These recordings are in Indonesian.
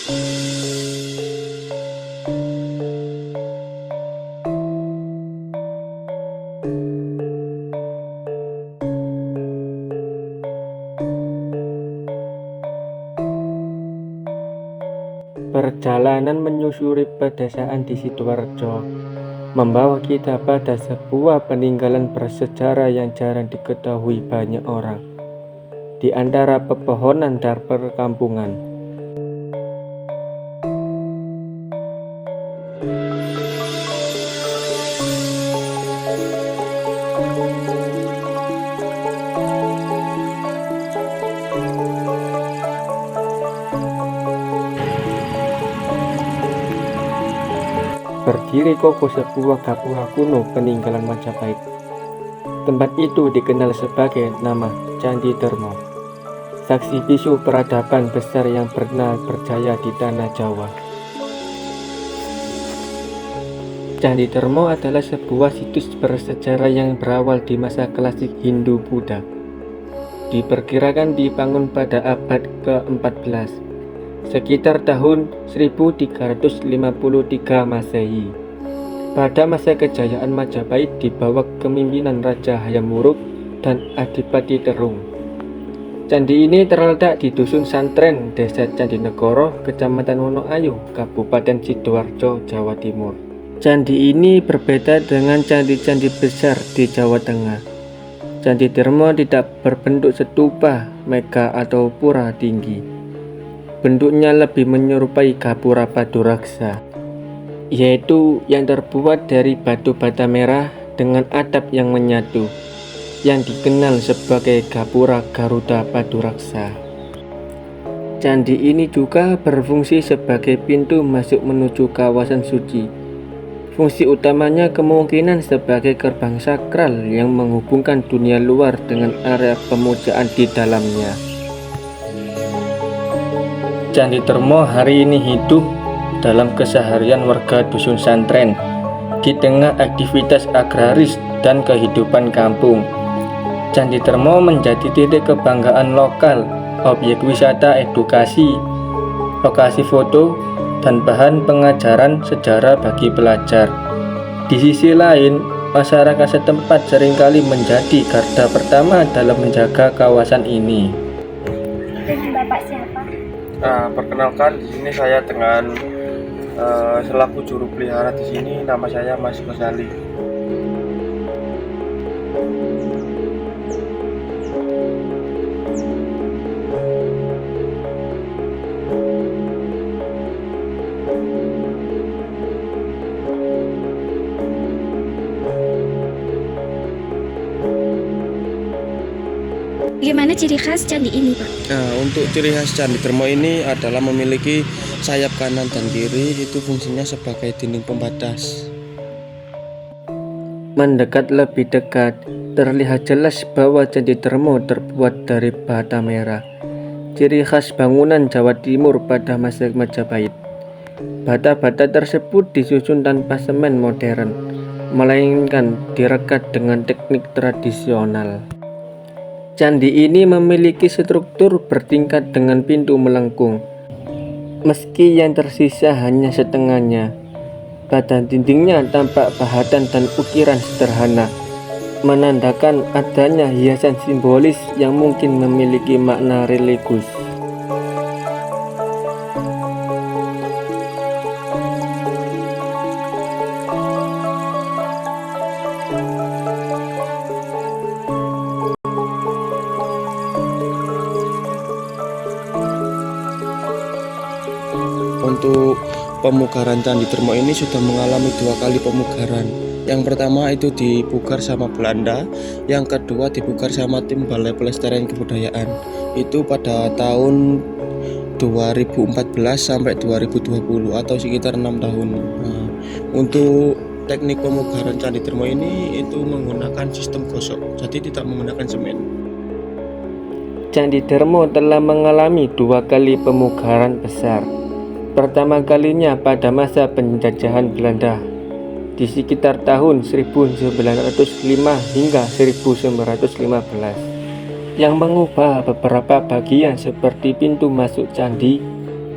Perjalanan menyusuri pedesaan di Sidoarjo membawa kita pada sebuah peninggalan bersejarah yang jarang diketahui banyak orang. Di antara pepohonan dan perkampungan, berdiri kokoh sebuah gapura kuno peninggalan Majapahit. Tempat itu dikenal sebagai nama Candi Dermo, saksi bisu peradaban besar yang pernah berjaya di tanah Jawa. Candi Dermo adalah sebuah situs bersejarah yang berawal di masa klasik Hindu-Buddha. Diperkirakan dibangun pada abad ke-14, sekitar tahun 1353 Masehi. Pada masa kejayaan Majapahit di bawah kepemimpinan Raja Hayam Wuruk dan Adipati Terung. Candi ini terletak di Dusun Santren, Desa Candinegoro, Kecamatan Wonoayu, Kabupaten Sidoarjo, Jawa Timur. Candi ini berbeda dengan candi-candi besar di Jawa Tengah. Candi Dermo tidak berbentuk stupa, mega atau pura tinggi. Bentuknya lebih menyerupai gapura paduraksa, yaitu yang terbuat dari batu bata merah dengan atap yang menyatu, yang dikenal sebagai gapura Garuda Paduraksa. Candi ini juga berfungsi sebagai pintu masuk menuju kawasan suci. Fungsi utamanya kemungkinan sebagai gerbang sakral yang menghubungkan dunia luar dengan area pemujaan di dalamnya. Candi Dermo hari ini hidup dalam keseharian warga Dusun Santren di tengah aktivitas agraris dan kehidupan kampung. Candi Dermo menjadi titik kebanggaan lokal, objek wisata edukasi, lokasi foto, dan bahan pengajaran sejarah bagi pelajar. Di sisi lain, masyarakat setempat seringkali menjadi garda pertama dalam menjaga kawasan ini. Dengan Bapak siapa? Perkenalkan, di sini saya dengan selaku juru pelihara di sini, nama saya Mas Gosali. Bagaimana ciri khas candi ini, Pak? Untuk ciri khas Candi Dermo ini adalah memiliki sayap kanan dan kiri, itu fungsinya sebagai dinding pembatas. Mendekat lebih dekat, terlihat jelas bahwa Candi Dermo terbuat dari bata merah, ciri khas bangunan Jawa Timur pada masa Majapahit. Bata-bata tersebut disusun tanpa semen modern, melainkan direkat dengan teknik tradisional. Candi ini memiliki struktur bertingkat dengan pintu melengkung. Meski yang tersisa hanya setengahnya, badan dindingnya tampak pahatan dan ukiran sederhana, menandakan adanya hiasan simbolis yang mungkin memiliki makna religius. Untuk pemugaran Candi Dermo ini sudah mengalami 2 kali pemugaran. Yang pertama itu dipugar sama Belanda, yang kedua dipugar sama tim Balai Pelestarian Kebudayaan. Itu pada tahun 2014 sampai 2020 atau sekitar 6 tahun. Untuk teknik pemugaran Candi Dermo ini itu menggunakan sistem gosok, jadi tidak menggunakan semen. Candi Dermo telah mengalami 2 kali pemugaran besar. Pertama kalinya pada masa penjajahan Belanda di sekitar tahun 1905 hingga 1915, yang mengubah beberapa bagian seperti pintu masuk candi,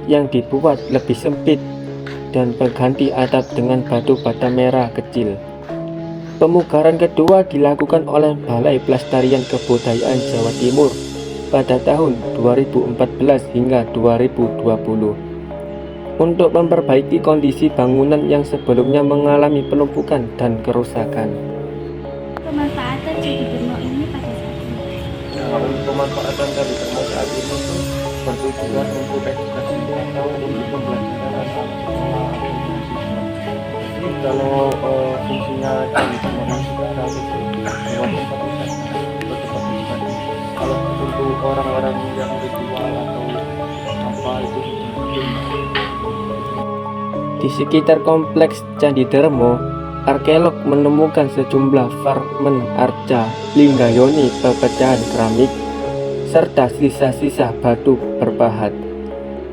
yang dibuat lebih sempit dan pengganti atap dengan batu bata merah kecil. Pemugaran kedua dilakukan oleh Balai Pelestarian Kebudayaan Jawa Timur pada tahun 2014 hingga 2020 untuk memperbaiki kondisi bangunan yang sebelumnya mengalami penumpukan dan kerusakan. Pemanfaatan Candi Dermo ini pada saat ini. Nah, untuk pemanfaatan Candi Dermo saat ini itu bertujuan untuk edukasi atau untuk pembelajaran anak sekolah atau mahasiswa. Jadi kalau fungsinya Candi Dermo ini sekarang itu buat tempat wisata, buat tempat wisata. Kalau untuk orang-orang yang ritual atau apa itu Di sekitar kompleks Candi Dermo, arkeolog menemukan sejumlah fragmen arca, linggayoni, pecahan keramik, serta sisa-sisa batu berpahat.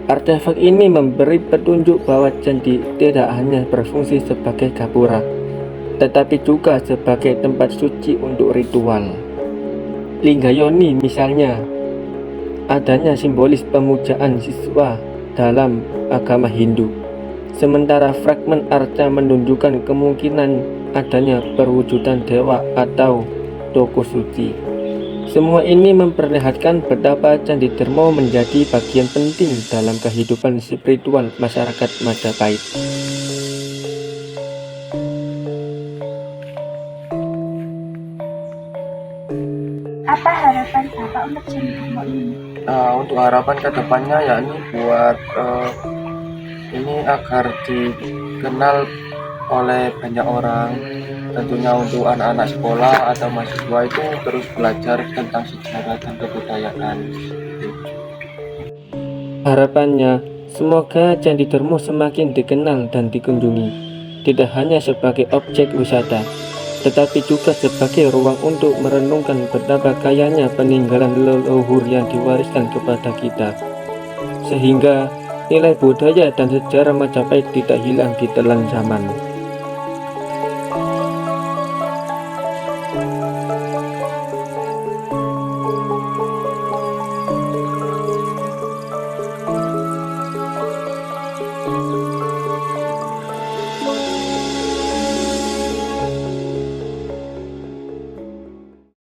Artefak ini memberi petunjuk bahwa candi tidak hanya berfungsi sebagai gapura, tetapi juga sebagai tempat suci untuk ritual. Linggayoni misalnya, adanya simbolis pemujaan siswa dalam agama Hindu. Sementara fragmen arca menunjukkan kemungkinan adanya perwujudan dewa atau toko suci. Semua ini memperlihatkan betapa Candi Dermo menjadi bagian penting dalam kehidupan spiritual masyarakat Majapahit. Apa harapan Bapak untuk Candi Dermo ini? untuk harapan kedepannya yakni buat ini agar dikenal oleh banyak orang, tentunya untuk anak-anak sekolah atau mahasiswa itu terus belajar tentang sejarah dan kebudayaan. Harapannya, semoga Candi Dermo semakin dikenal dan dikunjungi, tidak hanya sebagai objek wisata, tetapi juga sebagai ruang untuk merenungkan betapa kayanya peninggalan leluhur yang diwariskan kepada kita, sehingga nilai budaya dan sejarah Majapahit tidak hilang di telan zaman.